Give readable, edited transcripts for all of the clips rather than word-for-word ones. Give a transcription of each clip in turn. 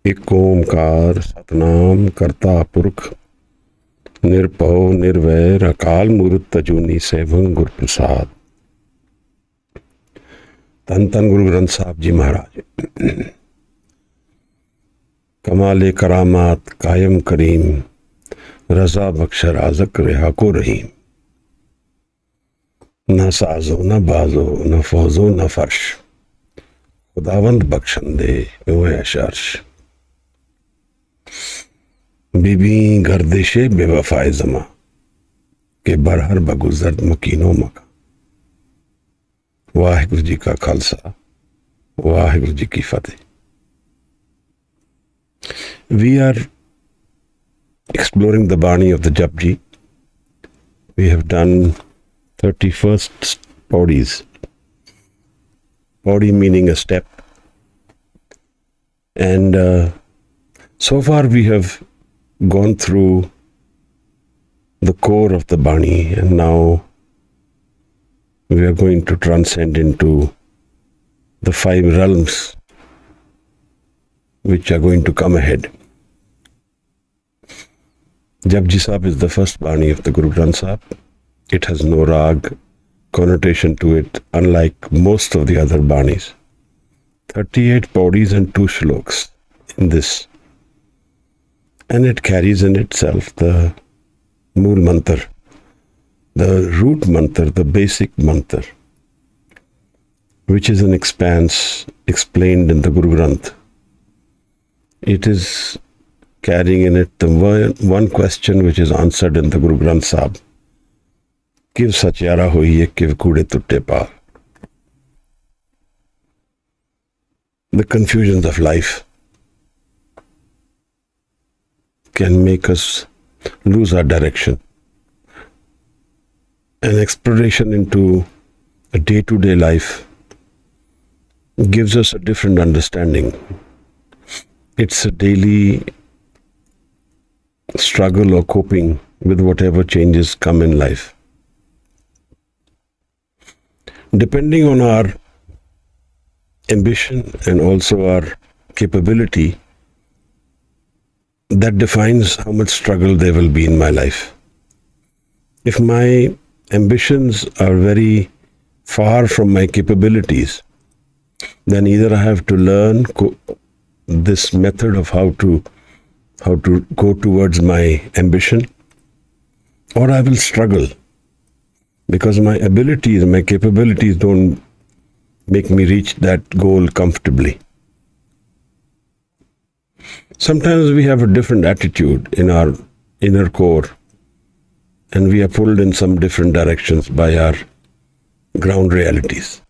एक ओंकार सतनाम करता पुरख निरभव निर्वैर अकाल मूर्त अजूनी सेवं गुर प्रसाद। धन धन गुरु ग्रंथ साहब जी महाराज। कमाले करामात कायम करीम, रजा बख्श राजक रिहा को रहीम। न साजो न बाजो न फौजो न फर्श, खुदावंद बख्शंदे अर्श। बीबी गर्दिशे बेवफाए जमा के बरहर बगुजर मकीनो मका। वाहेगुरु जी का खालसा, वाहेगुरु जी की फतेह। We are exploring the Bani of the Japji. We have done 31st Pauris. Pauri meaning a step. And so far we have gone through the core of the Bani, and now we are going to transcend into the 5 realms which are going to come ahead. Japji Sahib is the first Bani of the Guru Nanak Sahib. It has no rag connotation to it, unlike most of the other Banis. 38 Pauris and 2 shloks in this. And it carries in itself the Mool Mantar, the root mantra, the basic mantra, which is an expanse explained in the Guru Granth. It is carrying in it the one question which is answered in the Guru Granth Sahib. Kiv satyara hoiye kiv kude tutte pa. The confusions of life can make us lose our direction. An exploration into a day-to-day life gives us a different understanding. It's a daily struggle or coping with whatever changes come in life. Depending on our ambition and also our capability, that defines how much struggle there will be in my life. If my ambitions are very far from my capabilities, then either I have to learn this method of how to go towards my ambition, or I will struggle because my abilities, my capabilities don't make me reach that goal comfortably. Sometimes we have a different attitude in our inner core, and we are pulled in some different directions by our ground realities,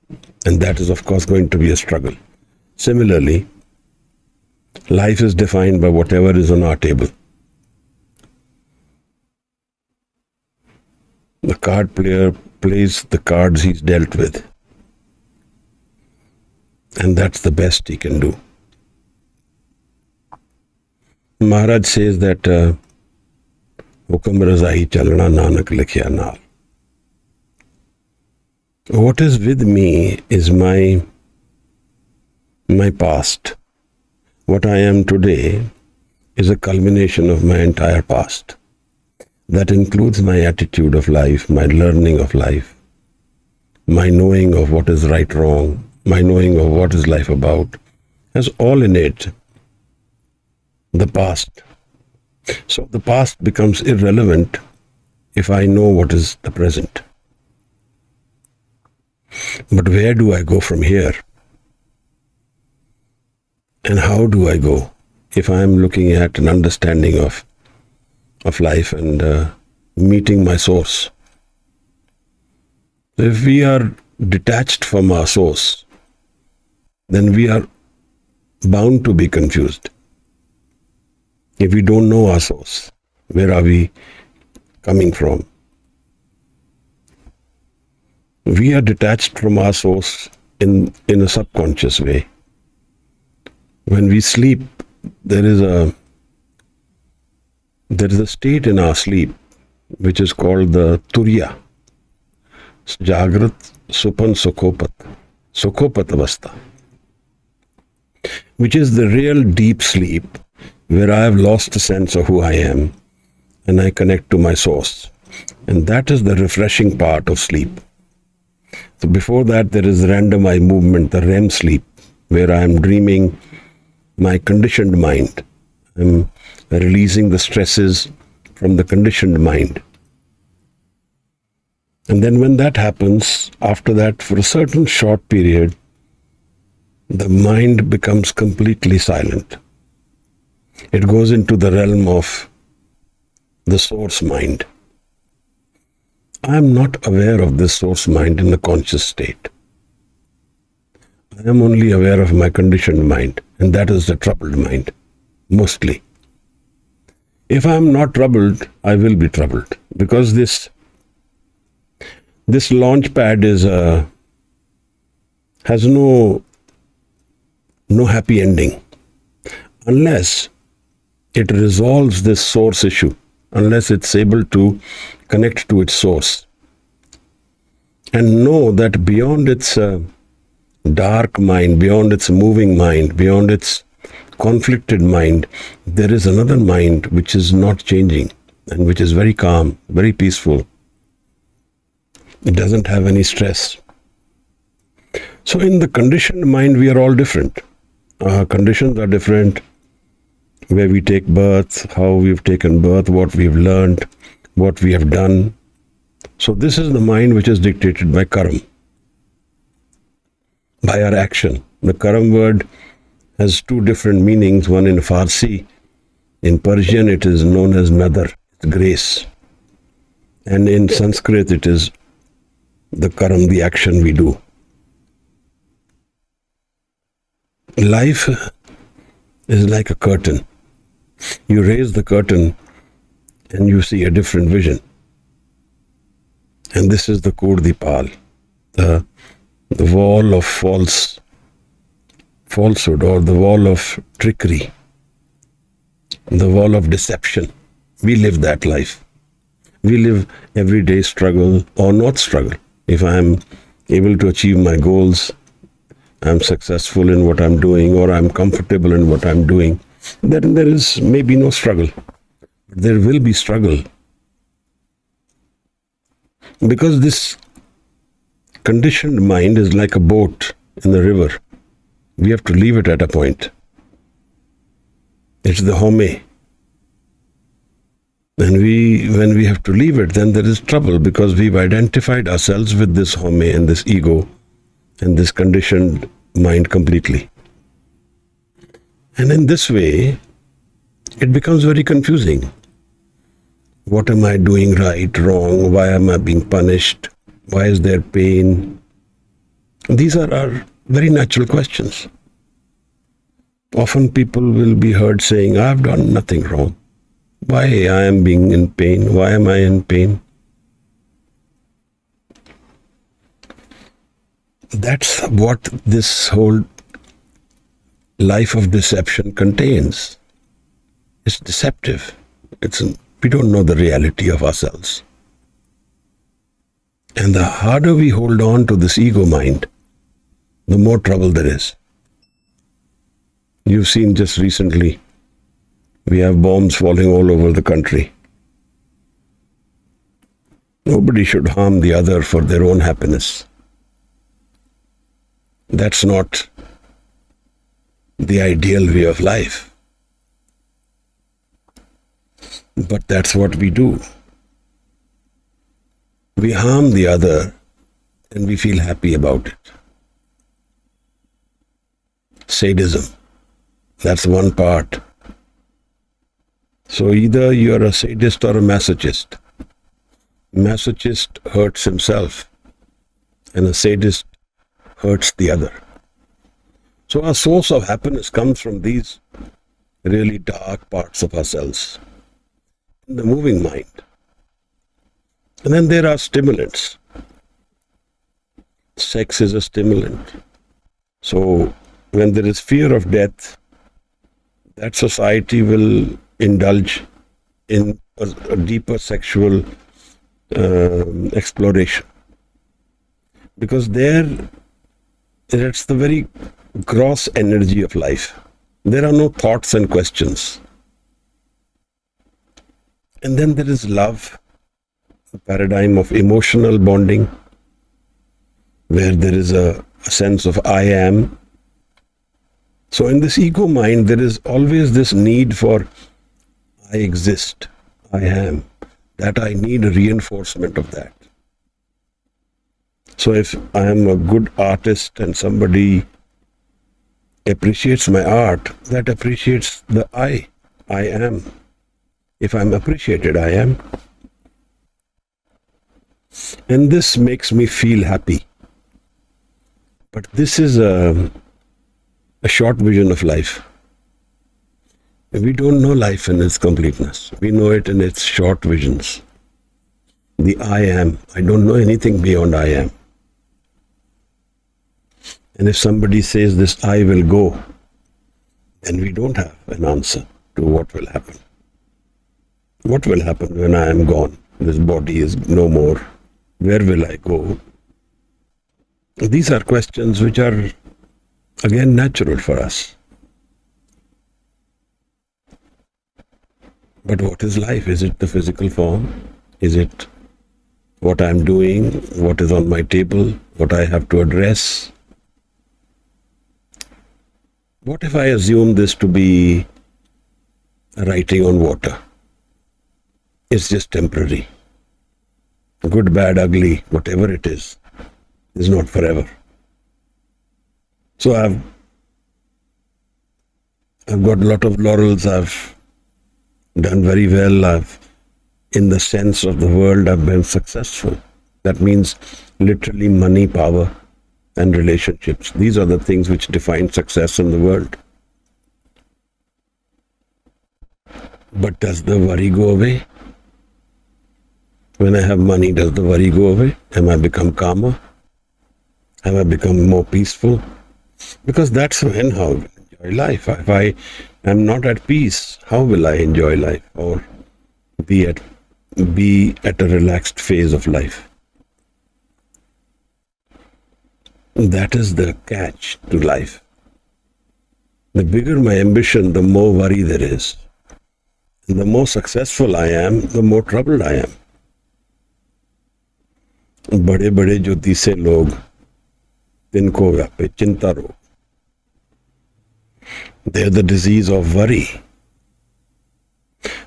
and that is of course going to be a struggle. Similarly, life is defined by whatever is on our table. The card player plays the cards he's dealt with, and that's the best he can do. Maharaj says that Hukam Raza hi chalna Nanak likhya naal. What is with me is my past. What I am today is a culmination of my entire past. That includes my attitude of life, my learning of life, my knowing of what is right, wrong, my knowing of what is life about, has all in it the past. So the past becomes irrelevant if I know what is the present. But where do I go from here? And how do I go if I am looking at an understanding of life and meeting my source? So if we are detached from our source, then we are bound to be confused. If we don't know our source, where are we coming from? We are detached from our source in a subconscious way. When we sleep, there is a state in our sleep which is called the Turiya. Jagrat Supan Sukhopat Avastha. which is the real deep sleep, where I have lost the sense of who I am and I connect to my source. And that is the refreshing part of sleep. So before that, there is random eye movement, the REM sleep, where I am dreaming my conditioned mind. I'm releasing the stresses from the conditioned mind. And then when that happens, after that, for a certain short period, the mind becomes completely silent. It goes into the realm of the source mind. I am not aware of this source mind in the conscious state. I am only aware of my conditioned mind, and that is the troubled mind, mostly. If I am not troubled, I will be troubled, because this launch pad has no happy ending unless it resolves this source issue, unless it's able to connect to its source and know that beyond its dark mind, beyond its moving mind, beyond its conflicted mind, there is another mind which is not changing and which is very calm, very peaceful. It doesn't have any stress. So in the conditioned mind, we are all different. Our conditions are different. Where we take birth, how we've taken birth, what we've learned, what we have done. So this is the mind which is dictated by karam, by our action. The karam word has two different meanings, one in Farsi. In Persian, it is known as madar, grace. And in Sanskrit, it is the karam, the action we do. Life is like a curtain. You raise the curtain and you see a different vision. And this is the Kurdipal, the wall of falsehood, or the wall of trickery, the wall of deception. We live that life. We live everyday struggle or not struggle. If I am able to achieve my goals, I'm successful in what I'm doing, or I'm comfortable in what I'm doing, then there is maybe no struggle. There will be struggle. Because this conditioned mind is like a boat in the river. We have to leave it at a point. It's the home. And when we have to leave it, then there is trouble, because we've identified ourselves with this home and this ego and this conditioned mind completely. And in this way, it becomes very confusing. What am I doing right, wrong? Why am I being punished? Why is there pain? These are our very natural questions. Often people will be heard saying, I've done nothing wrong. Why I am being in pain? Why am I in pain? That's what this whole life of deception contains. It's deceptive. We don't know the reality of ourselves. And the harder we hold on to this ego mind, the more trouble there is. You've seen just recently, we have bombs falling all over the country. Nobody should harm the other for their own happiness. That's not the ideal way of life. But that's what we do. We harm the other and we feel happy about it. Sadism, that's one part. So either you are a sadist or a masochist. Masochist hurts himself and a sadist hurts the other. So our source of happiness comes from these really dark parts of ourselves, the moving mind. And then there are stimulants. Sex is a stimulant. So when there is fear of death, that society will indulge in a deeper sexual exploration. Because there, it's the very gross energy of life. There are no thoughts and questions. And then there is love, a paradigm of emotional bonding, where there is a sense of I am. So in this ego mind, there is always this need for I exist, I am, that I need a reinforcement of that. So if I am a good artist and somebody appreciates my art, that appreciates the I am. If I'm appreciated, I am. And this makes me feel happy. But this is a short vision of life. We don't know life in its completeness. We know it in its short visions. The I am. I don't know anything beyond I am. And if somebody says this I will go, then we don't have an answer to what will happen. What will happen when I am gone? This body is no more. Where will I go? These are questions which are, again, natural for us. But what is life? Is it the physical form? Is it what I am doing? What is on my table? What I have to address? What if I assume this to be writing on water? It's just temporary. Good, bad, ugly, whatever it is not forever. So I've got a lot of laurels. I've done very well. In the sense of the world, I've been successful. That means literally money, power, and relationships. These are the things which define success in the world. But does the worry go away? When I have money, does the worry go away? Am I become calmer? Have I become more peaceful? Because that's when how I will enjoy life. If I am not at peace, how will I enjoy life or be at a relaxed phase of life? That is the catch to life. The bigger my ambition, the more worry there is. And the more successful I am, the more troubled I am. बड़े बड़े जो तीसरे लोग तिनको व्यापे चिंता रोग. They're the disease of worry.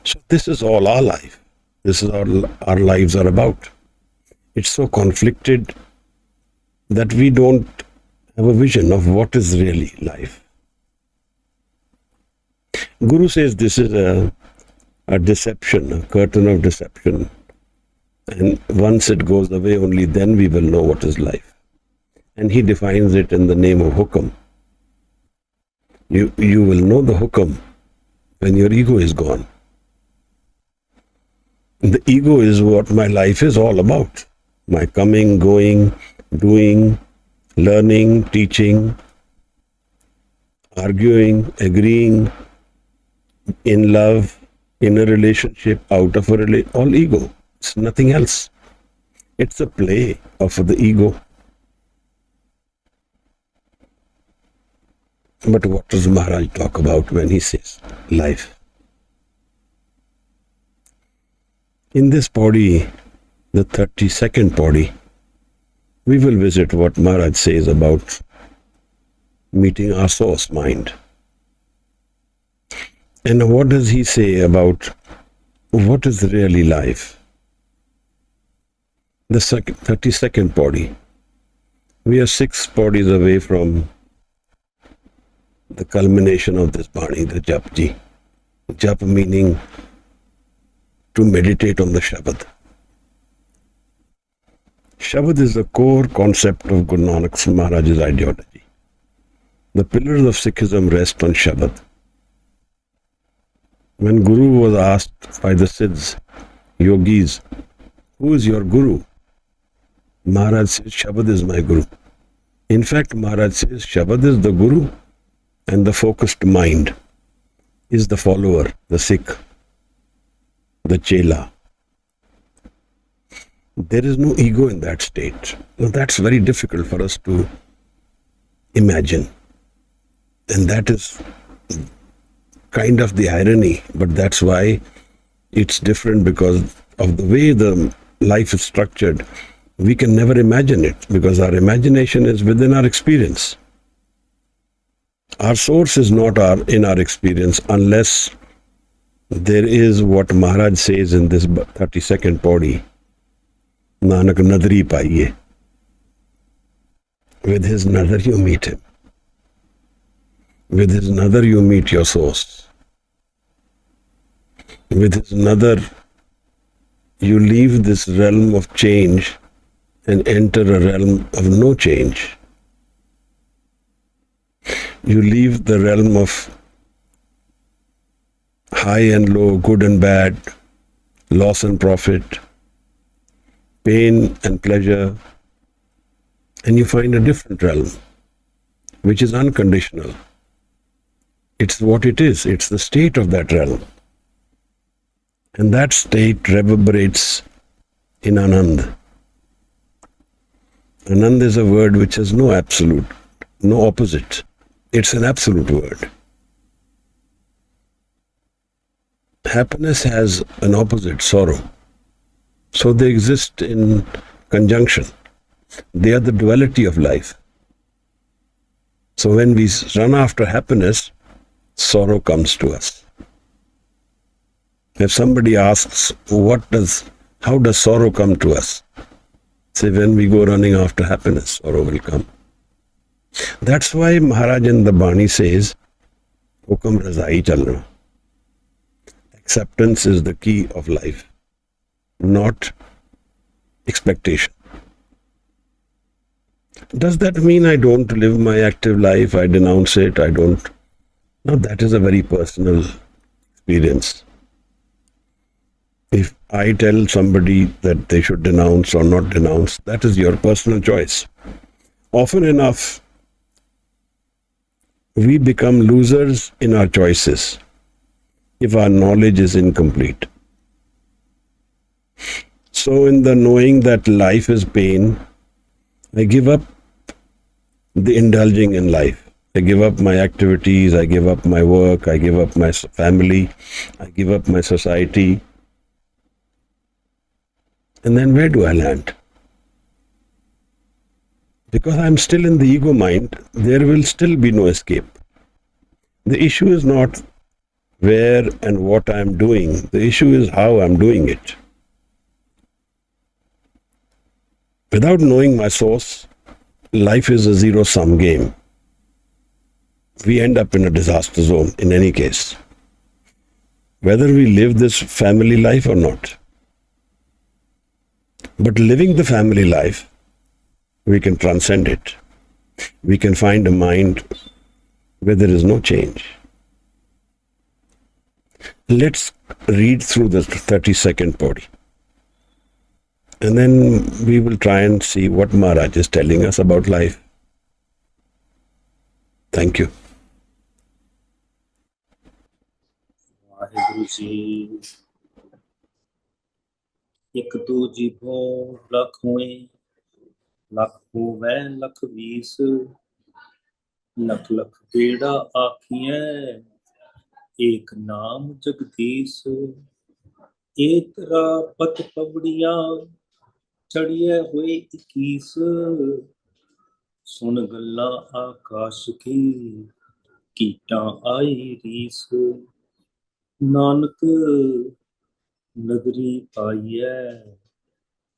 So this is all our life. This is all our lives are about. It's so conflicted that we don't have a vision of what is really life. Guru says this is a deception, a curtain of deception. And once it goes away, only then we will know what is life. And he defines it in the name of hukam. You will know the hukam when your ego is gone. The ego is what my life is all about. My coming, going, doing, learning, teaching, arguing, agreeing, in love, in a relationship, out of a relationship, all ego. It's nothing else. It's a play of the ego. But what does Maharaj talk about when he says life? In this body, the 32nd body, we will visit what Maharaj says about meeting our source mind. And what does he say about what is really life? The 32nd body. We are 6 bodies away from the culmination of this Bani, the Japji. Jap meaning to meditate on the Shabad. Shabad is the core concept of Guru Nanak Maharaj's ideology. The pillars of Sikhism rest on Shabad. When Guru was asked by the Siddhs, yogis, who is your Guru? Maharaj says, Shabad is my Guru. In fact, Maharaj says, Shabad is the Guru and the focused mind is the follower, the Sikh, the Chela. There is no ego in that state. Now, that's very difficult for us to imagine. And that is kind of the irony, but that's why it's different, because of the way the life is structured. We can never imagine it because our imagination is within our experience. Our source is not in our experience unless there is what Maharaj says in this 32nd Pauri, Nanak Nadri Paiye. With his nadar you meet him. With his nadar you meet your source. With his nadar you leave this realm of change and enter a realm of no change. You leave the realm of high and low, good and bad, loss and profit, pain and pleasure, and you find a different realm, which is unconditional. It's what it is. It's the state of that realm. And that state reverberates in Anand. Anand is a word which has no absolute, no opposite. It's an absolute word. Happiness has an opposite, sorrow. So they exist in conjunction. They are the duality of life. So when we run after happiness, sorrow comes to us. If somebody asks, how does sorrow come to us? Say, when we go running after happiness, sorrow will come. That's why Maharaj in the Bani says, Hukam Razai Chalna. Acceptance is the key of life, not expectation. Does that mean I don't live my active life? I denounce it? I don't? No, that is a very personal experience. If I tell somebody that they should denounce or not denounce, that is your personal choice. Often enough, we become losers in our choices if our knowledge is incomplete. So in the knowing that life is pain, I give up the indulging in life. I give up my activities, I give up my work, I give up my family, I give up my society. And then where do I land? Because I'm still in the ego mind, there will still be no escape. The issue is not where and what I'm doing. The issue is how I'm doing it. Without knowing my source, life is a zero-sum game. We end up in a disaster zone in any case, whether we live this family life or not. But living the family life, we can transcend it. We can find a mind where there is no change. Let's read through the 32nd Pauri. And then we will try and see what Maharaj is telling us about life. Thank you. waheguru ji. ਇੱਕ ਦੋ ਜੀਭੋਂ ਲੱਖ ਹੋਏ, ਲੱਖ ਹੋਵੇ ਲੱਖ ਵੀਸ, ਲੱਖ ਲੱਖ ਬੇੜਾ ਆਖੀਐ, ਏਕ ਨਾਮ ਜਗਦੀਸ਼। ਏਕ ਤਰਾ ਪਤ ਪਵੜੀਆਂ ਚੜੀਏ ਹੋਏ 21, ਸੁਣ ਗੱਲਾਂ ਆਕਾਸ਼ ਕੀ, ਕੀਟਾਂ ਆਈ ਰੀਸ। ਨਾਨਕ ਨਦਰੀ ਪਾਈਐ,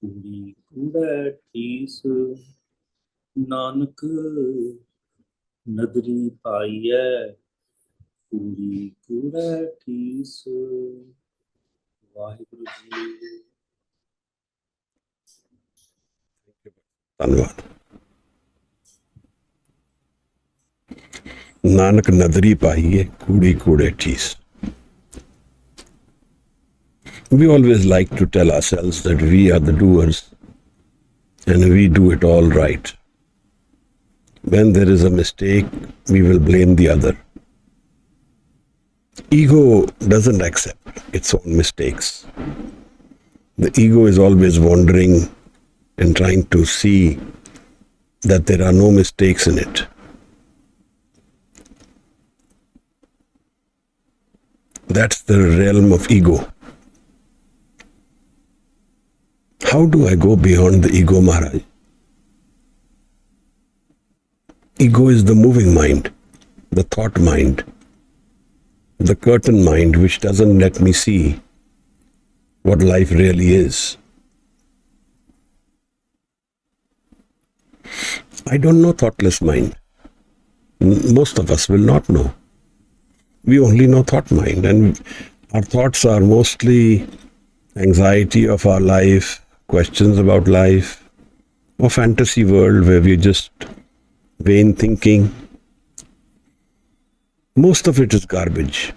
ਕੂੜੀ ਕੂੜੈ ਠੀਸ। ਨਾਨਕ ਨਦਰੀ ਪਾਈਐ, ਕੂੜੀ ਕੂੜੈ ਠੀਸ। ਵਾਹਿਗੁਰੂ ਜੀ। ਧੰਨਵਾਦ। ਨਾਨਕ ਨਦਰੀ ਪਾਈਏ, ਕੂੜੀ ਕੂੜੇ ਠੀਸ। We always like to tell ourselves that we are the doers and we do it all right. When there is a mistake, we will blame the other. Ego doesn't accept its own mistakes. The ego is always wandering and trying to see that there are no mistakes in it. That's the realm of ego. How do I go beyond the ego, Maharaj? Ego is the moving mind, the thought mind, the curtain mind which doesn't let me see what life really is. I don't know thoughtless mind. Most of us will not know. We only know thought mind, and our thoughts are mostly anxiety of our life, questions about life, or fantasy world where we're just vain thinking. Most of it is garbage.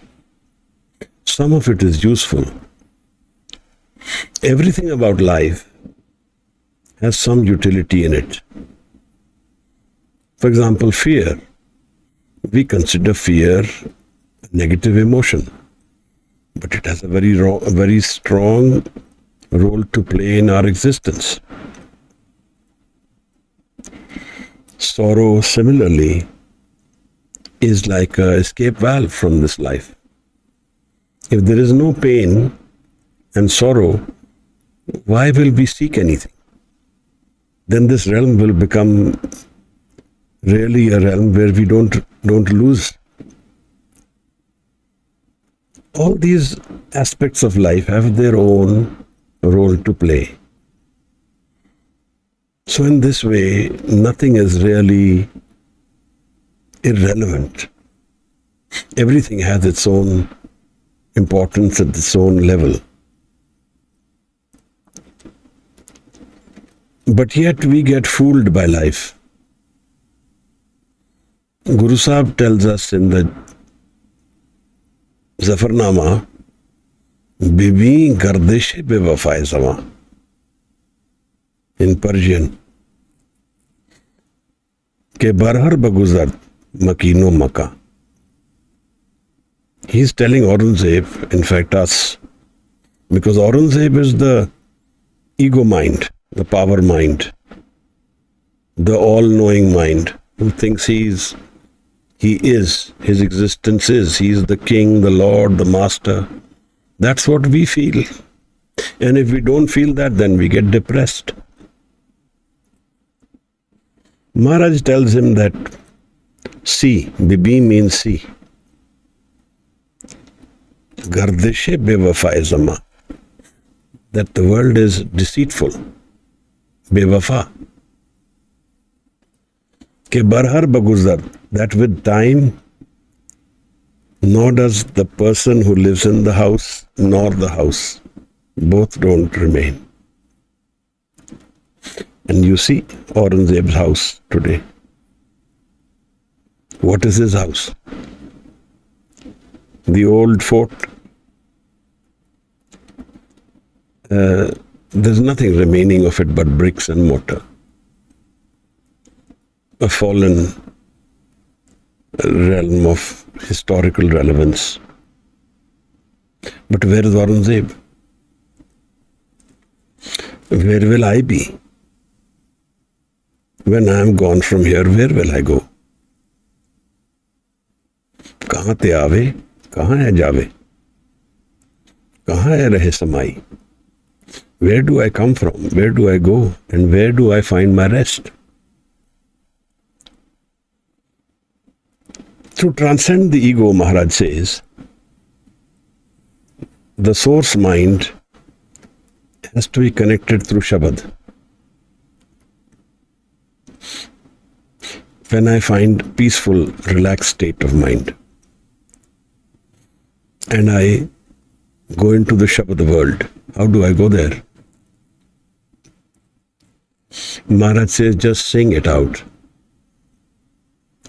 Some of it is useful. Everything about life has some utility in it. For example, fear. We consider fear a negative emotion, but it has a very strong role to play in our existence. Sorrow, similarly, is like an escape valve from this life. If there is no pain and sorrow, why will we seek anything? Then this realm will become really a realm where we don't lose. All these aspects of life have their own role to play. So in this way, nothing is really irrelevant. Everything has its own importance at its own level. But yet we get fooled by life. Guru Sahib tells us in the Zafarnama, Bibi gardeshe bewafai sama, in Persian, ke barhar baguzar makino maka. He's telling Aurangzeb, in fact us, because Aurangzeb is the ego mind, the power mind, the all-knowing mind, who thinks his existence is, he is the king, the lord, the master. That's what we feel. And if we don't feel that, then we get depressed. Maharaj tells him that see, Bibi means see. Gardeshe bewafai zama, that the world is deceitful. Bewafa. Ke barhar baguzar, that with time, nor does the person who lives in the house nor the house, both don't remain. And you see Aurangzeb's house today. What is his house? The old fort. There's nothing remaining of it but bricks and mortar. A fallen realm of historical relevance. But where is Aurangzeb? Where will I be? When I am gone from here, where will I go? कहाँ ते आवे, कहाँ है जावे, कहाँ है रहे समाई? Where do I come from? Where do I go? And where do I find my rest? To transcend the ego, Maharaj says, the source mind has to be connected through Shabad. When I find peaceful, relaxed state of mind, and I go into the Shabad world, how do I go there? Maharaj says, just sing it out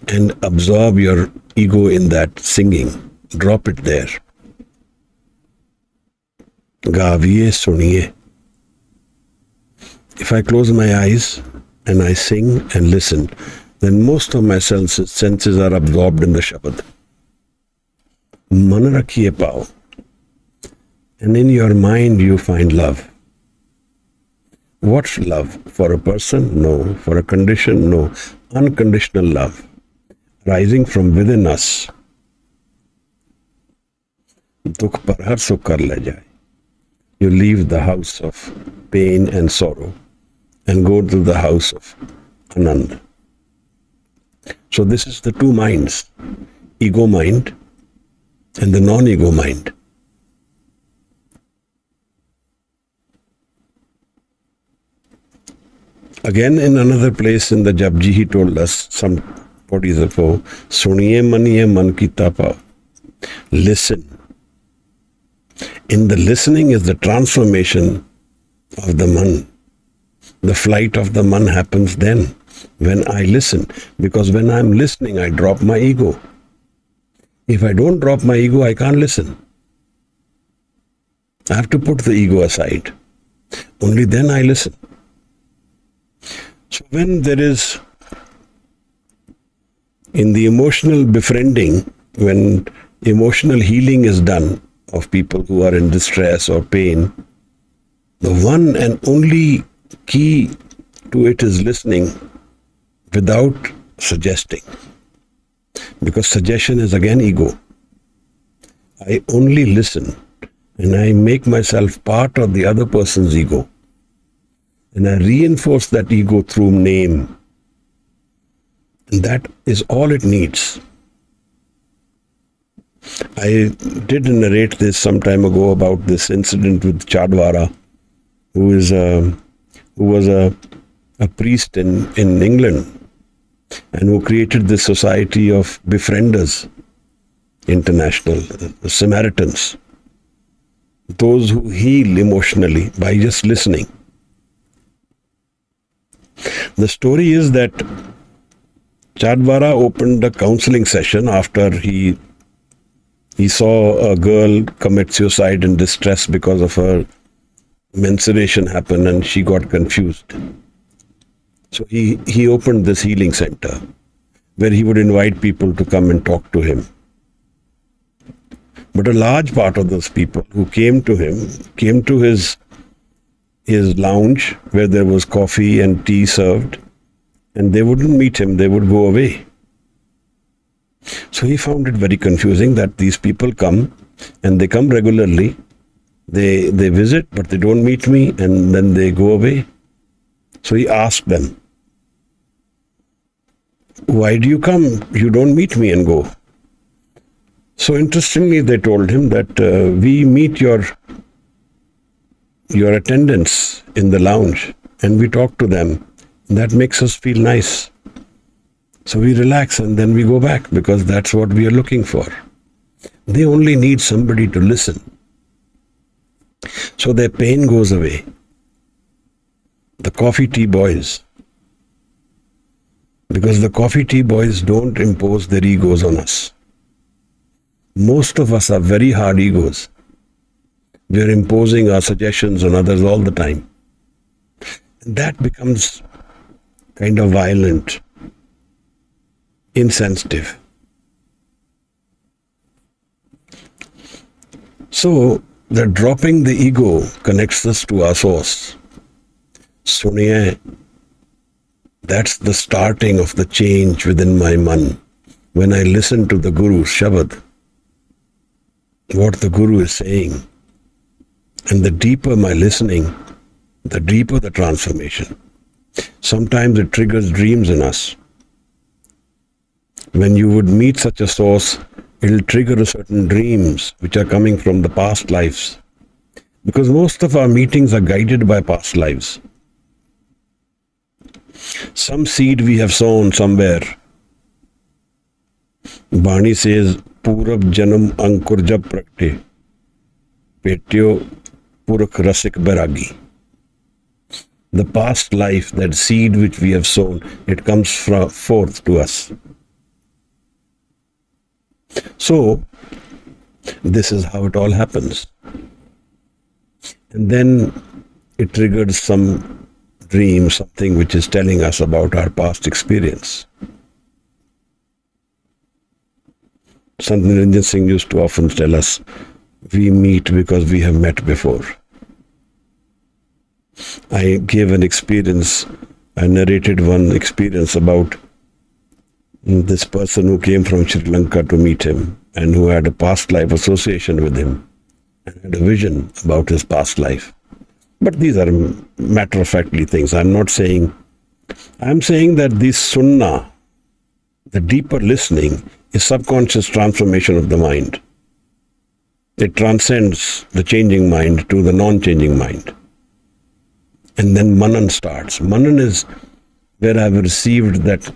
and absorb your ego in that singing. Drop it there. Gaviye suniye. If I close my eyes and I sing and listen, then most of my senses are absorbed in the Shabad. Man rakhiye pao. And in your mind you find love. What love? For a person? No. For a condition? No. Unconditional love, rising from within us. dukh par har sukh kar le jaye. You leave the house of pain and sorrow and go to the house of Anand. So this is the two minds, ego mind and the non-ego mind. Again, in another place in the Japji, he told us some 40 years ago, Suniye maniye man ki tapa. Listen. In the listening is the transformation of the man. The flight of the man happens then, when I listen. Because when I'm listening, I drop my ego. If I don't drop my ego, I can't listen. I have to put the ego aside. Only then I listen. So when there is, in the emotional befriending, when emotional healing is done of people who are in distress or pain, the one and only key to it is listening without suggesting. Because suggestion is again ego. I only listen and I make myself part of the other person's ego. And I reinforce that ego through name. And that is all it needs. I did narrate this some time ago about this incident with Chadwara, who was a priest in England and who created this society of befrienders international, Samaritans, those who heal emotionally by just listening. The story is that Chadwara opened a counseling session after he saw a girl commit suicide in distress because of her menstruation happen and she got confused. So he opened this healing center where he would invite people to come and talk to him. But a large part of those people who came to him came to his lounge where there was coffee and tea served, and they wouldn't meet him, they would go away. So he found it very confusing that these people come, and they come regularly, they visit, but they don't meet me, and then they go away. So he asked them, why do you come? You don't meet me and go. So interestingly, they told him that we meet your attendants in the lounge and we talk to them. That makes us feel nice. So we relax and then we go back because that's what we are looking for. They only need somebody to listen. So their pain goes away. The coffee tea boys. Because the coffee tea boys don't impose their egos on us. Most of us are very hard egos. We are imposing our suggestions on others all the time. And that becomes kind of violent, insensitive. So, the dropping the ego connects us to our source. Suniye, that's the starting of the change within my man. When I listen to the Guru's Shabad, what the Guru is saying, and the deeper my listening, the deeper the transformation. Sometimes it triggers dreams in us. When you would meet such a source, it will trigger certain dreams which are coming from the past lives. Because most of our meetings are guided by past lives. Some seed we have sown somewhere. Bani says, Purab Janam Ankur Jab Prakte, Petyo Purakh Rasik Bairagi. The past life, that seed which we have sown, it comes forth to us. So, this is how it all happens. And then it triggers some dream, something which is telling us about our past experience. Sant Niranjan Singh used to often tell us, we meet because we have met before. I gave an experience, I narrated one experience about this person who came from Sri Lanka to meet him and who had a past life association with him and had a vision about his past life. But these are matter-of-factly things. I'm saying that this sunnah, the deeper listening, is subconscious transformation of the mind. It transcends the changing mind to the non-changing mind. And then Manan starts. Manan is where I've received that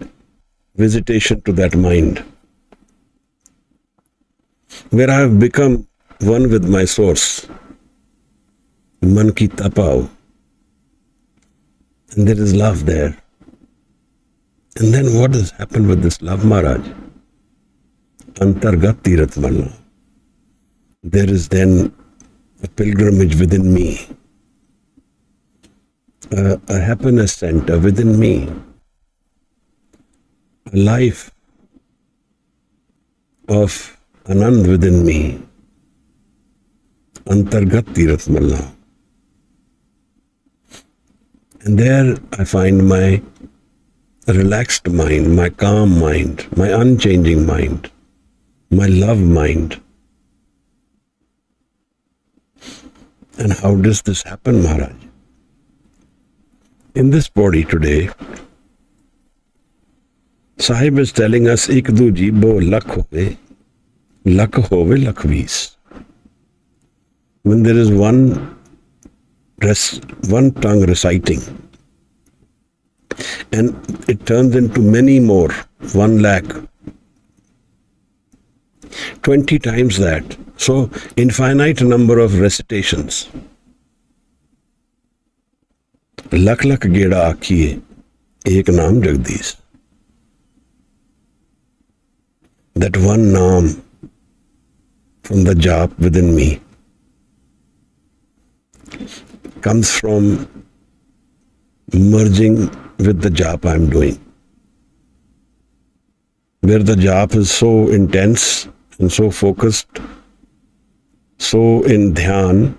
visitation to that mind, where I have become one with my source. Man ki tapao. And there is love there. And then what has happened with this love, Maharaj? Antargat tirat malna. There is then a pilgrimage within me, a happiness center within me, a life of Anand within me. Antargat tirat malna. And there I find my relaxed mind, my calm mind, my unchanging mind, my love mind. And how does this happen, Maharaj? In this body today, Sahib is telling us, Ik du jibo lakh hove lakh vis. When there is one tongue reciting, and it turns into many more, 1 lakh, 20 times that. So, infinite number of recitations. Lakh lakh geda akhiye, ek naam jagdish. That one naam from the jap within me comes from merging with the jap I am doing, where the jap is so intense and so focused, so in dhyan,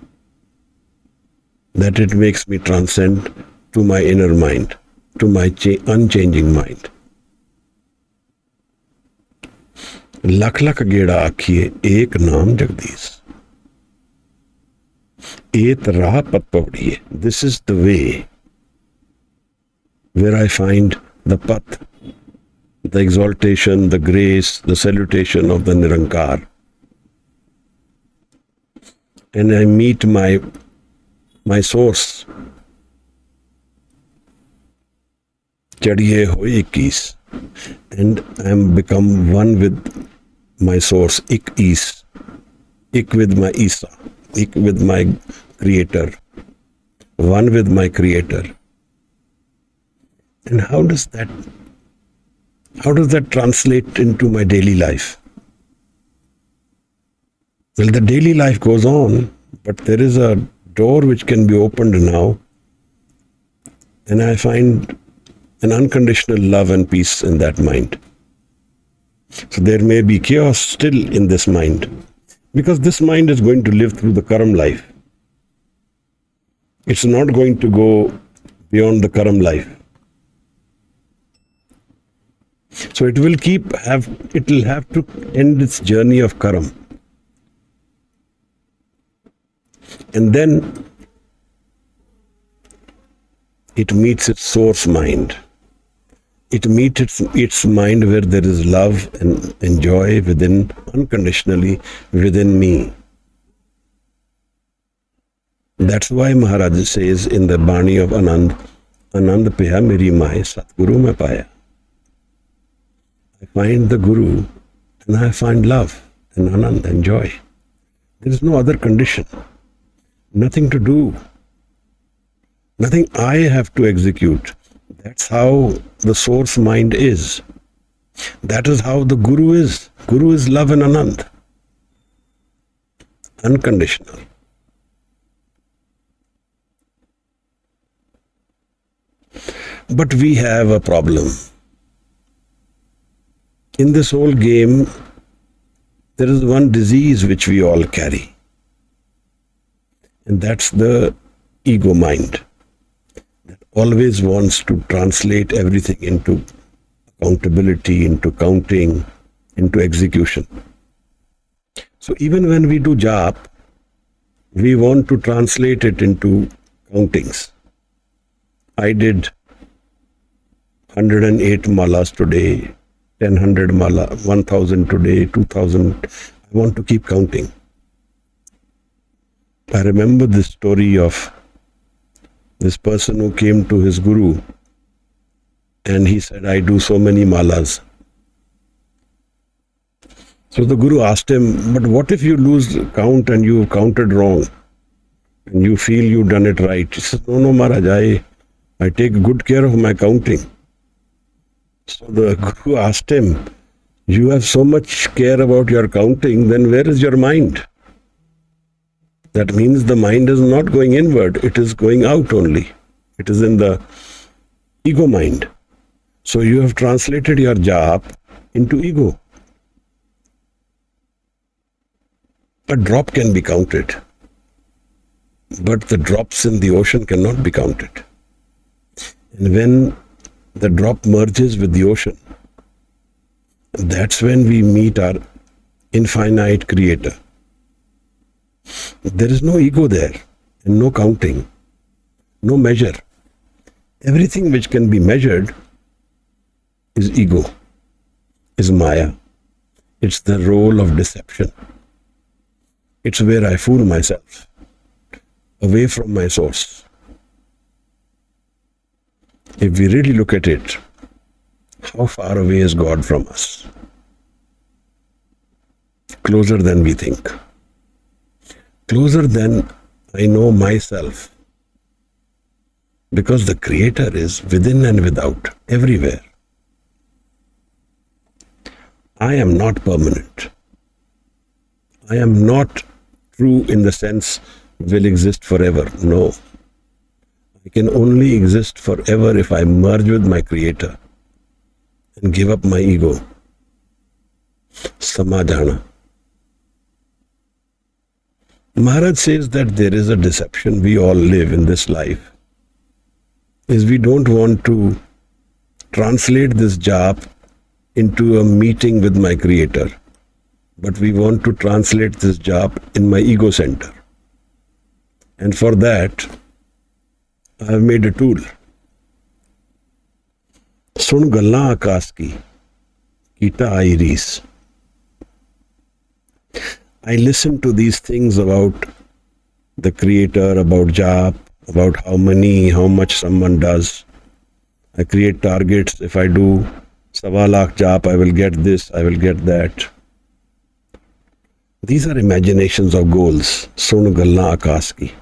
that it makes me transcend to my inner mind, to my unchanging mind. Lakh lakh geda akhiye, ek naam jagdish. Et raha pat pauri. This is the way where I find the path, the exaltation, the grace, the salutation of the Nirankar. And I meet my source. Chadiye hoye ikis. And I am become one with my source, ik is. Ik with my Isa. Ik with my creator. One with my creator. And how does that translate into my daily life? Well, the daily life goes on, but there is a door which can be opened now, and I find an unconditional love and peace in that mind. So there may be chaos still in this mind, because this mind is going to live through the Karam life. It's not going to go beyond the Karam life. So it will have to end its journey of Karam. And then it meets its source mind. It meets its mind where there is love and joy within, unconditionally within me. That's why Maharaj says in the Bani of Anand, Anand peha meri mahe Satguru mein paya. I find the Guru and I find love and Anand and joy. There is no other condition. Nothing to do. Nothing I have to execute. That's how the source mind is. That is how the Guru is. Guru is love and Anand. Unconditional. But we have a problem. In this whole game, there is one disease which we all carry. And that's the ego mind that always wants to translate everything into accountability, into counting, into execution. So even when we do jap, we want to translate it into countings. I did 108 malas today, 1000 mala, 1000 today, 2000. I want to keep counting. I remember this story of this person who came to his guru and he said, I do so many malas. So the guru asked him, but what if you lose count and you counted wrong and you feel you've done it right? He says, no, Maharaj, I take good care of my counting. So the guru asked him, you have so much care about your counting, then where is your mind? That means the mind is not going inward, it is going out only. It is in the ego mind. So you have translated your jap into ego. A drop can be counted, but the drops in the ocean cannot be counted. And when the drop merges with the ocean, that's when we meet our infinite creator. There is no ego there, and no counting, no measure. Everything which can be measured is ego, is maya. It's the role of deception. It's where I fool myself, away from my source. If we really look at it, how far away is God from us? Closer than we think. Closer than I know myself. Because the Creator is within and without, everywhere. I am not permanent. I am not true in the sense will exist forever. No. I can only exist forever if I merge with my Creator and give up my ego. Samadhana. Maharaj says that there is a deception we all live in this life, is we don't want to translate this jap into a meeting with my Creator, but we want to translate this jap in my ego center. And for that, I have made a tool. Sun galla akas ki, kita airis. I listen to these things about the Creator, about jap, about how much someone does. I create targets. If I do 1.25 lakh jap, I will get this, I will get that. These are imaginations of goals. Sun galla akas ki.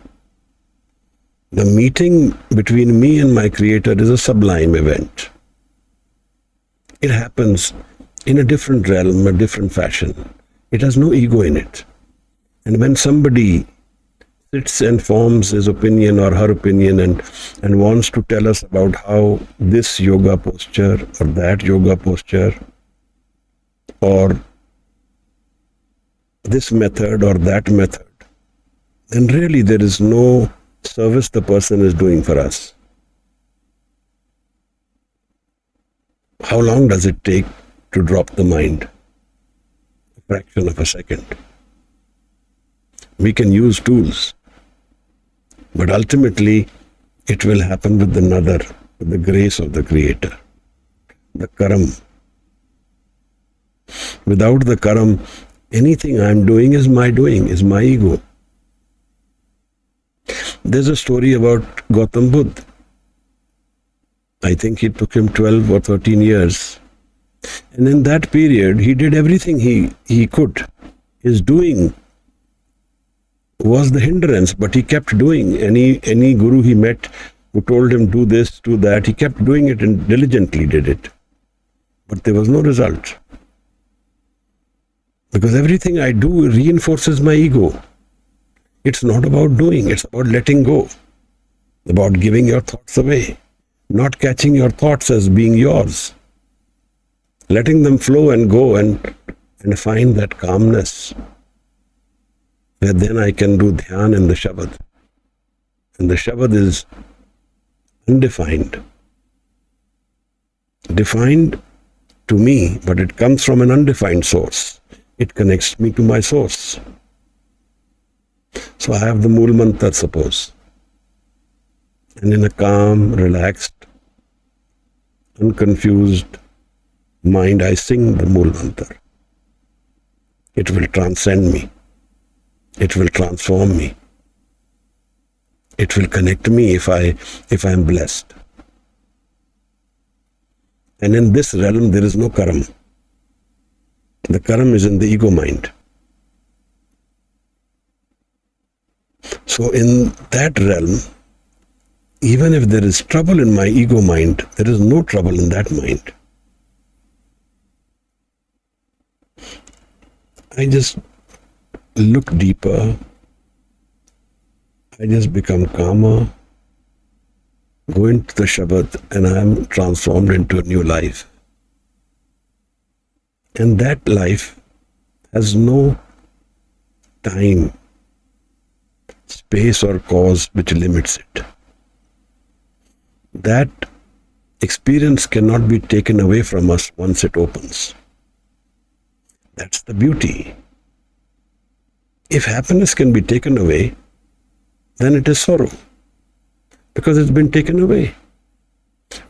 The meeting between me and my Creator is a sublime event. It happens in a different realm, a different fashion. It has no ego in it. And when somebody sits and forms his opinion or her opinion and wants to tell us about how this yoga posture or that yoga posture or this method or that method, then really there is no service the person is doing for us. How long does it take to drop the mind? A fraction of a second. We can use tools, but ultimately it will happen with the grace of the Creator, the karam. Without the karam, anything I am doing is my ego. There's a story about Gautam Buddha. I think it took him 12 or 13 years. And in that period, he did everything he could. His doing was the hindrance, but he kept doing. Any guru he met who told him do this, do that, he kept doing it and diligently did it. But there was no result. Because everything I do reinforces my ego. It's not about doing, it's about letting go. About giving your thoughts away. Not catching your thoughts as being yours. Letting them flow and go and find that calmness. Where then I can do dhyan in the Shabad. And the Shabad is undefined. Defined to me, but it comes from an undefined source. It connects me to my source. So I have the Mool Mantra, suppose. And in a calm, relaxed, unconfused mind, I sing the Mool Mantra. It will transcend me. It will transform me. It will connect me if I am blessed. And in this realm, there is no karam. The karam is in the ego mind. So in that realm, even if there is trouble in my ego mind, there is no trouble in that mind. I just look deeper. I just become calmer, go into the Shabad, and I am transformed into a new life. And that life has no time, space or cause which limits it. That experience cannot be taken away from us once it opens. That's the beauty. If happiness can be taken away, then it is sorrow, because it's been taken away.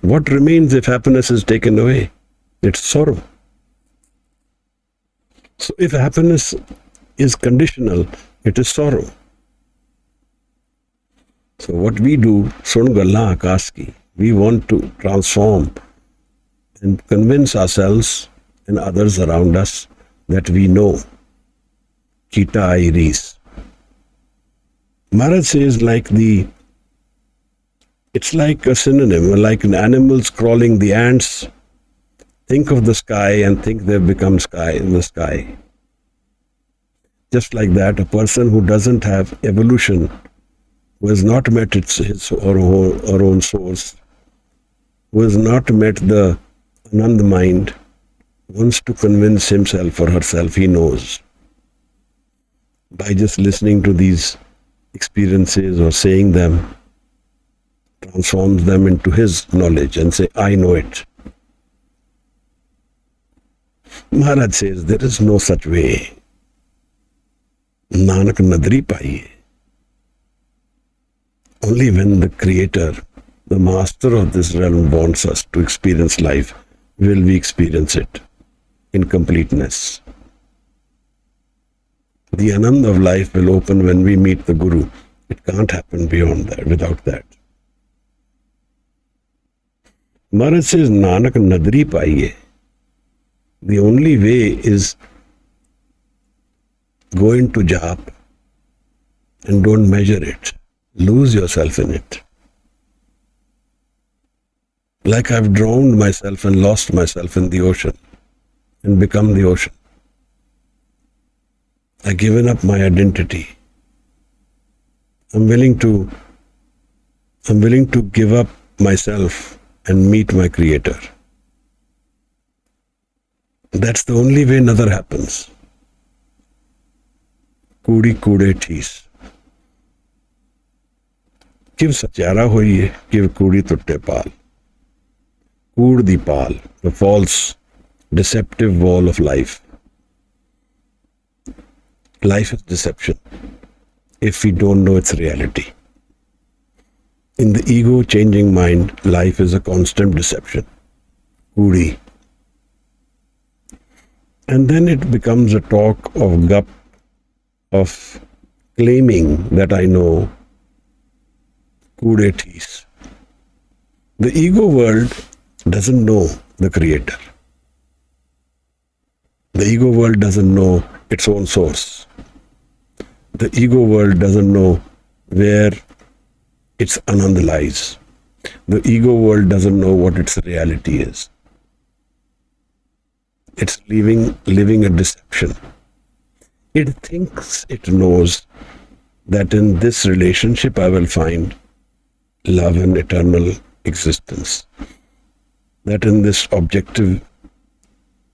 What remains if happiness is taken away? It's sorrow. So if happiness is conditional, it is sorrow. So what we do, sun galla akash ki, we want to transform and convince ourselves and others around us that we know. Kita iris. Maharaj says it's like a synonym, like an animals crawling, the ants think of the sky and think they've become sky in the sky. Just like that, a person who doesn't have evolution, who has not met his or her own source, who has not met the Anand mind, wants to convince himself or herself he knows. By just listening to these experiences or saying them, transforms them into his knowledge and say, I know it. Maharaj says, there is no such way. Nanak nadri paiye. Only when the Creator, the Master of this realm wants us to experience life, will we experience it in completeness. The Anand of life will open when we meet the Guru. It can't happen beyond that, without that. Maharaj says, Nanak nadri paiye. The only way is go into jap and don't measure it. Lose yourself in it. Like I've drowned myself and lost myself in the ocean and become the ocean. I've given up my identity. I'm willing to give up myself and meet my Creator. That's the only way another happens. Kudi kude thees. Kiv satyara hoiye, kiv kudi tutte paal. Kud the pal, the false, deceptive wall of life. Life is deception if we don't know its reality. In the ego-changing mind, life is a constant deception. Kudi. And then it becomes a talk of gup, of claiming that I know. Kude thees. The ego world doesn't know the Creator. The ego world doesn't know its own source. The ego world doesn't know where its Anand lies. The ego world doesn't know what its reality is. It's living a deception. It thinks it knows that in this relationship I will find love and eternal existence. That in this object and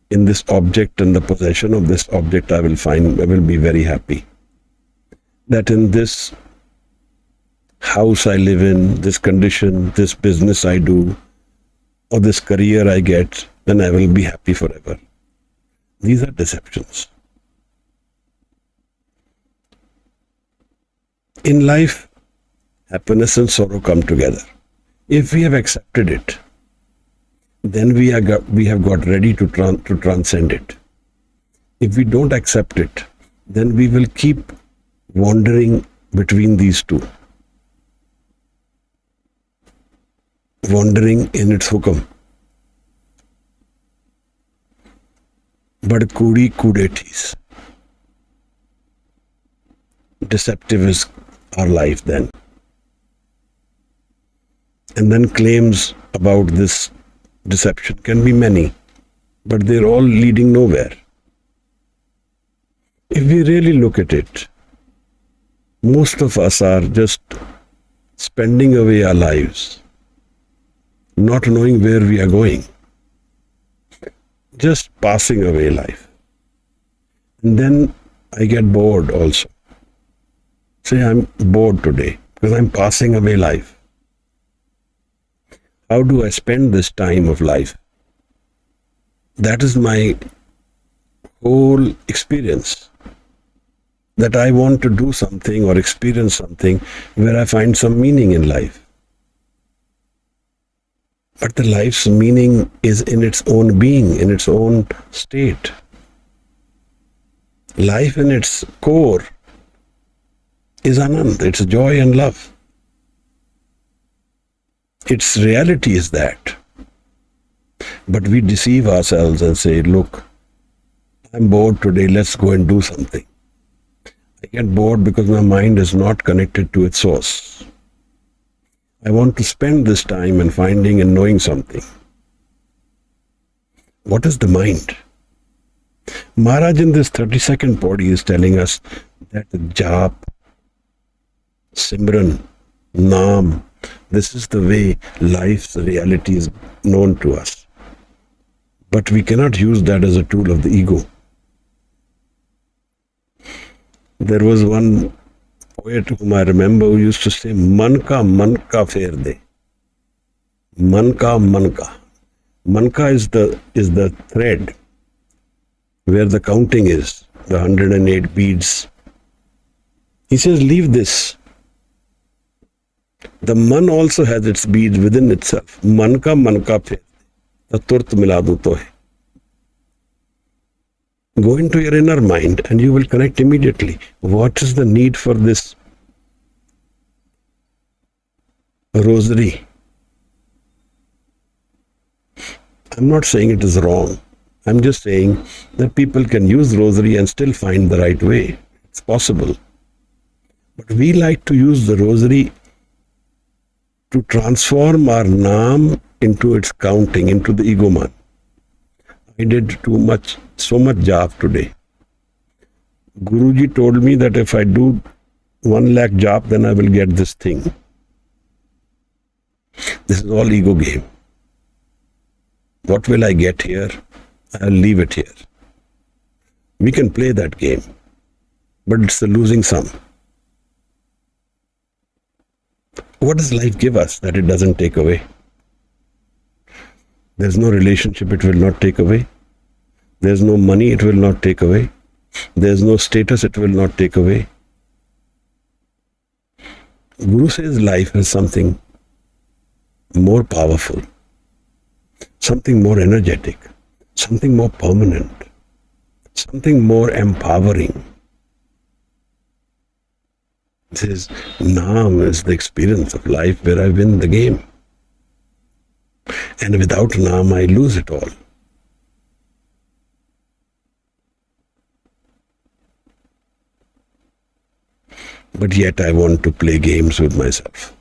the possession of this object I will be very happy. That in this house I live in, this condition, this business I do, or this career I get, then I will be happy forever. These are deceptions. In life, happiness and sorrow come together. If we have accepted it, then we have got ready to transcend it. If we don't accept it, then we will keep wandering between these two. Wandering in its hukam. But kudi kudetis. Deceptive is our life then. And then claims about this deception can be many, but they're all leading nowhere. If we really look at it, most of us are just spending away our lives, not knowing where we are going, just passing away life. And then I get bored also. Say, I'm bored today because I'm passing away life. How do I spend this time of life? That is my whole experience. That I want to do something or experience something where I find some meaning in life. But the life's meaning is in its own being, in its own state. Life in its core is Anand, it's joy and love. Its reality is that. But we deceive ourselves and say, look, I'm bored today, let's go and do something. I get bored because my mind is not connected to its source. I want to spend this time in finding and knowing something. What is the mind? Maharaj in this 32nd Pauri is telling us that jap, simran, naam, this is the way life's reality is known to us. But we cannot use that as a tool of the ego. There was one poet whom I remember who used to say, man ka fer de. Man ka. Manka is the thread where the counting is, the 108 beads. He says, leave this. The man also has its beads within itself. Man ka fer. The turt miladu to hai. Go into your inner mind and you will connect immediately. What is the need for this rosary? I'm not saying it is wrong. I'm just saying that people can use rosary and still find the right way. It's possible. But we like to use the rosary to transform our naam into its counting, into the ego man. I did so much jap today. Guruji told me that if I do 1 lakh jap, then I will get this thing. This is all ego game. What will I get here? I'll leave it here. We can play that game, but it's a losing sum. What does life give us that it doesn't take away? There's no relationship it will not take away. There's no money it will not take away. There's no status it will not take away. Guru says life has something more powerful, something more energetic, something more permanent, something more empowering. He says, Naam is the experience of life where I win the game. And without Naam, I lose it all. But yet I want to play games with myself.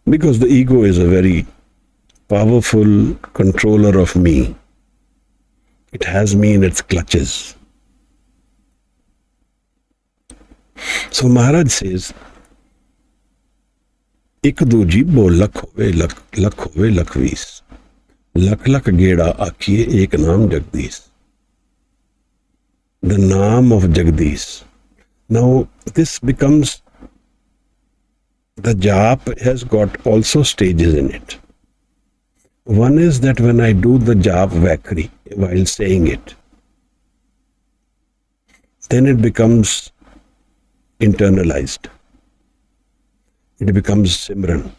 Because the ego is a very powerful controller of me. It has me in its clutches. So Maharaj says, Ik du jibbo lakh hove lakhvis. Lakh geda akhiye ek naam Jagdish. The naam of Jagdish. Now this becomes, the jap has got also stages in it. One is that when I do the jap vakri while saying it, then it becomes internalized. It becomes Simran.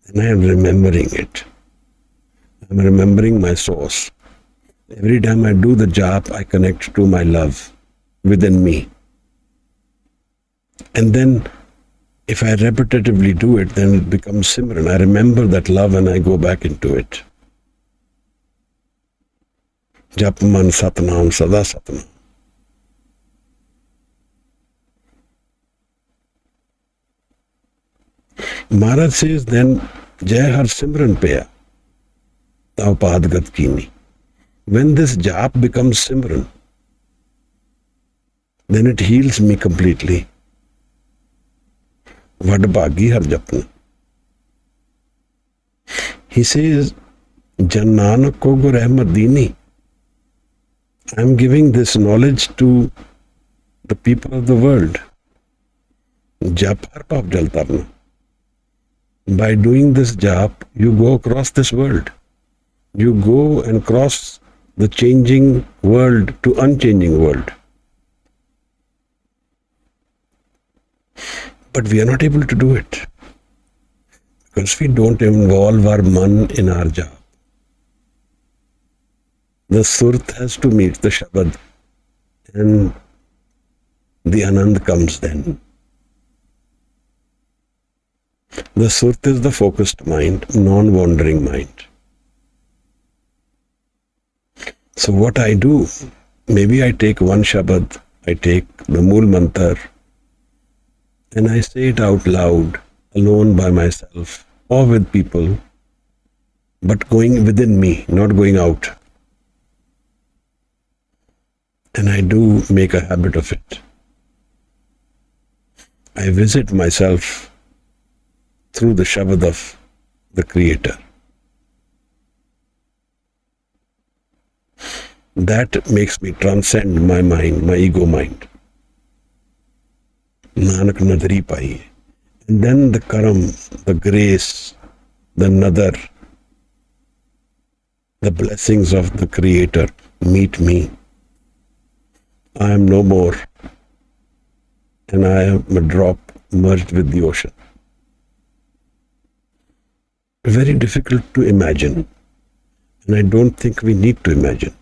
And I am remembering it. I am remembering my source. Every time I do the jap, I connect to my love within me. And then if I repetitively do it, then it becomes Simran. I remember that love and I go back into it. Jap man satnam sada satnam. Maharaj says then, Jai Har Simran Peya, Tau Padgat Kini. When this jap becomes Simran, then it heals me completely. Vadbhagi har japna. He says, Jan Nanak ko gur Ahmad Dini. I am giving this knowledge to the people of the world. Jap har paap jalta apna. By doing this jap, you go across this world. You go and cross the changing world to unchanging world. But we are not able to do it because we don't involve our man in our jap. The surat has to meet the shabad and the anand comes then. The surat is the focused mind, non-wandering mind. So what I do, maybe I take one shabad, I take the Mool Mantar, and I say it out loud, alone by myself, or with people, but going within me, not going out. And I do make a habit of it. I visit myself through the shabad of the Creator. That makes me transcend my mind, my ego mind. Nanak nadari pai. And then the karam, the grace, the nadar, the blessings of the Creator meet me. I am no more, and I am a drop merged with the ocean. Very difficult to imagine, and I don't think we need to imagine.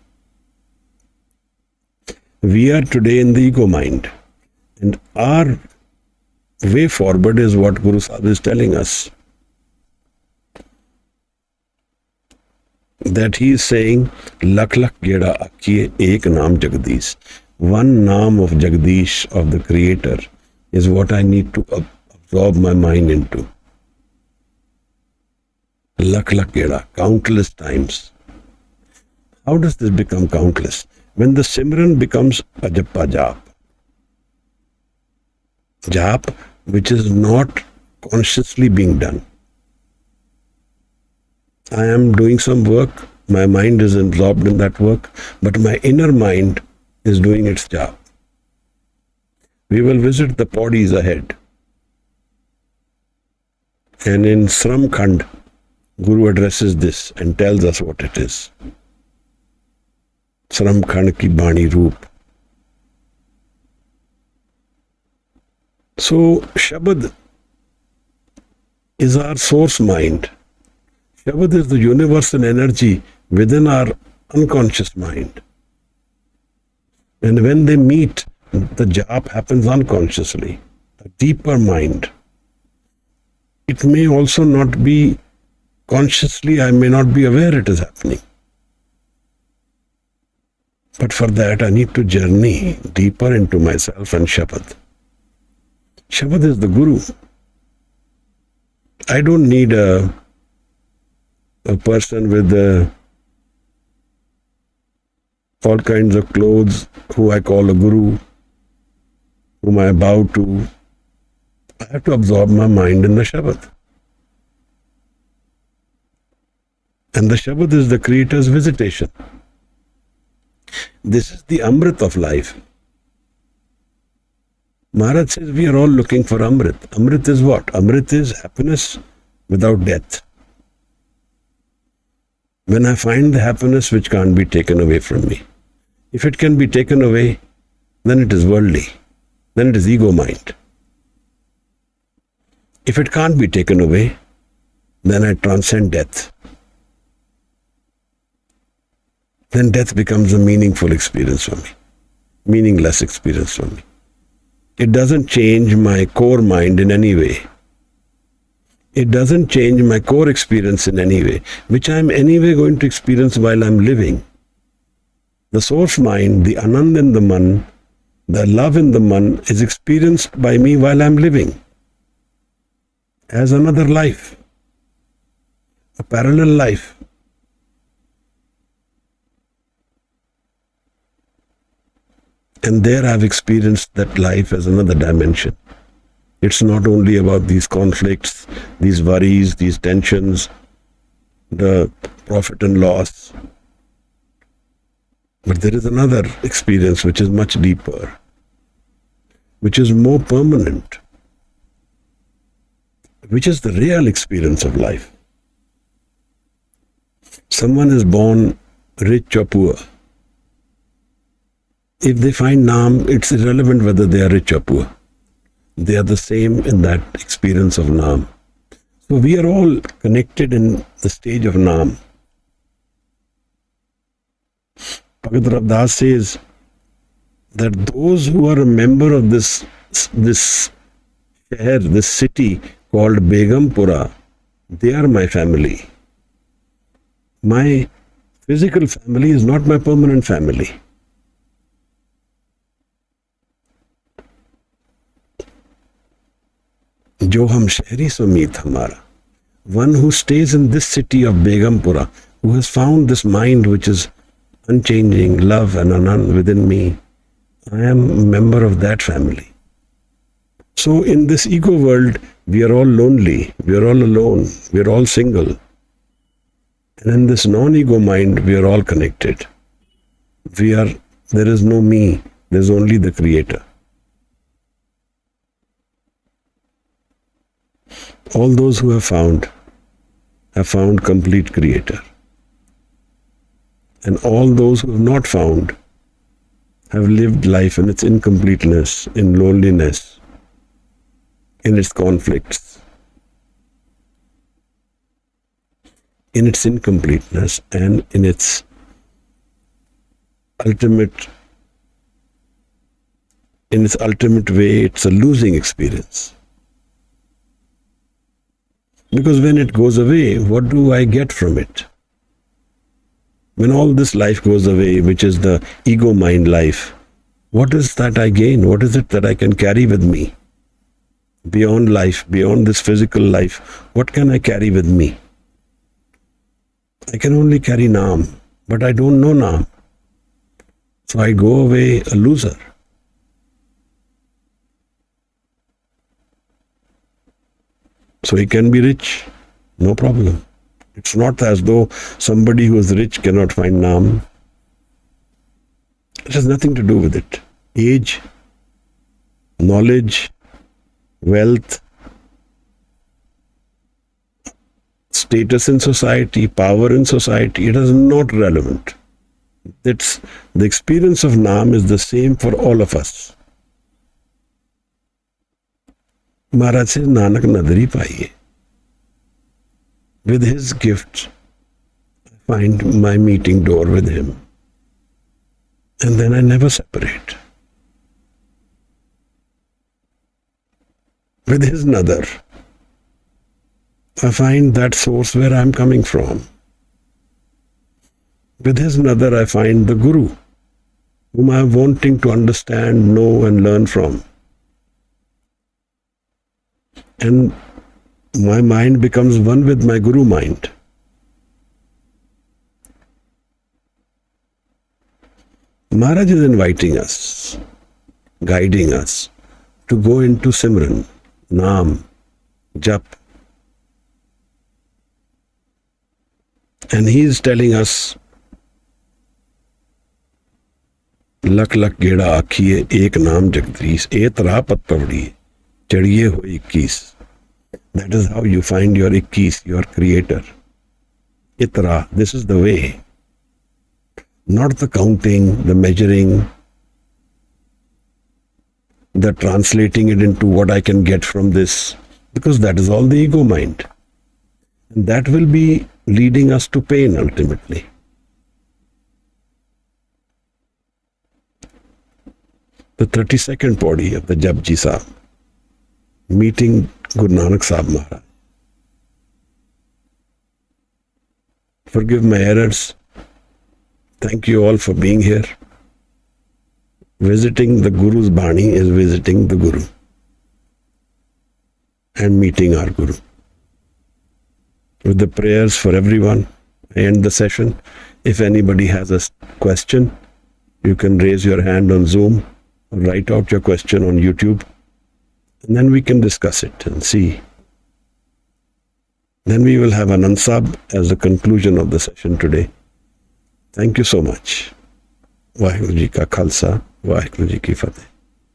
We are today in the ego mind, and our way forward is what Guru Sahib is telling us. That he is saying, Lakh lakh geda akhiye ek naam Jagdish. One naam of Jagdish, of the Creator, is what I need to absorb my mind into. Lakh lakh geda, countless times. How does this become countless? When the Simran becomes a japa jap. Jap which is not consciously being done. I am doing some work, my mind is absorbed in that work, but my inner mind is doing its job. We will visit the Pauris ahead. And in Sram Khand, Guru addresses this and tells us what it is. Sram Khand ki Bani Roop. So, Shabad is our source mind. Shabad is the universal energy within our unconscious mind. And when they meet, the jap happens unconsciously, a deeper mind. It may also not be consciously, I may not be aware it is happening. But for that, I need to journey deeper into myself and Shabad. Shabad is the Guru. I don't need a person with all kinds of clothes who I call a Guru, whom I bow to. I have to absorb my mind in the Shabad. And the Shabad is the Creator's visitation. This is the Amrit of life. Maharaj says we are all looking for Amrit. Amrit is what? Amrit is happiness without death. when I find the happiness which can't be taken away from me. If it can be taken away, then it is worldly. Then it is ego mind. If it can't be taken away, then I transcend death. Then death becomes a meaningful experience for me, meaningless experience for me. It doesn't change my core mind in any way. It doesn't change my core experience in any way, which I'm anyway going to experience while I'm living. The source mind, the Anand in the Man, the love in the Man is experienced by me while I'm living as another life, a parallel life. And there I've experienced that life as another dimension. It's not only about these conflicts, these worries, these tensions, the profit and loss, but there is another experience which is much deeper, which is more permanent, which is the real experience of life. Someone is born rich or poor. If they find Naam, it's irrelevant whether they are rich or poor. They are the same in that experience of Naam. So we are all connected in the stage of Naam. Bhagat Ravdas says that those who are a member of this shahar, this city called Begumpura, they are my family. My physical family is not my permanent family. Jo hum shahri so meet hamara. One who stays in this city of Begumpura, who has found this mind which is unchanging, love and anand within me, I am a member of that family. So in this ego world, we are all lonely, we are all alone, we are all single. And in this non-ego mind, we are all connected. There is no me, there is only the Creator. All those who have found complete Creator. And all those who have not found have lived life in its incompleteness, in loneliness, in its conflicts, in its incompleteness, and in its ultimate way, it's a losing experience. Because when it goes away, what do I get from it? When all this life goes away, which is the ego mind life, what is that I gain? What is it that I can carry with me? Beyond life, beyond this physical life, what can I carry with me? I can only carry Naam, but I don't know Naam. So I go away a loser. So he can be rich, no problem. It's not as though somebody who is rich cannot find Naam. It has nothing to do with it. Age, knowledge, wealth, status in society, power in society, it is not relevant. The experience of Naam is the same for all of us. Maharaj says, Nanak nadri paiye. With his gifts, I find my meeting door with him. And then I never separate. With his nadar, I find that source where I am coming from. With his nadar, I find the Guru, whom I am wanting to understand, know and learn from. And my mind becomes one with my Guru mind. Maharaj is inviting us, guiding us to go into Simran, Naam, Jap. And he is telling us, लख लख गेड़ा आखिए एक नाम जगदीश एत राह पत पवड़िए चढ़िए हो 21. That is how you find your 21, your creator. Itra, this is the way. Not the counting, the measuring, the translating it into what I can get from this, because that is all the ego mind. And that will be leading us to pain ultimately. The 32nd body of the Japji Sahib, meeting Guru Nanak Sahib Maharaj. Forgive my errors. Thank you all for being here. Visiting the Guru's Bani is visiting the Guru and meeting our Guru. With the prayers for everyone, I end the session. If anybody has a question, you can raise your hand on Zoom or write out your question on YouTube, and then we can discuss it and see. Then we will have Anand Sahib as the conclusion of the session today. Thank you so much. Waheguru Ji ka Khalsa, Waheguru Ji ki Fateh.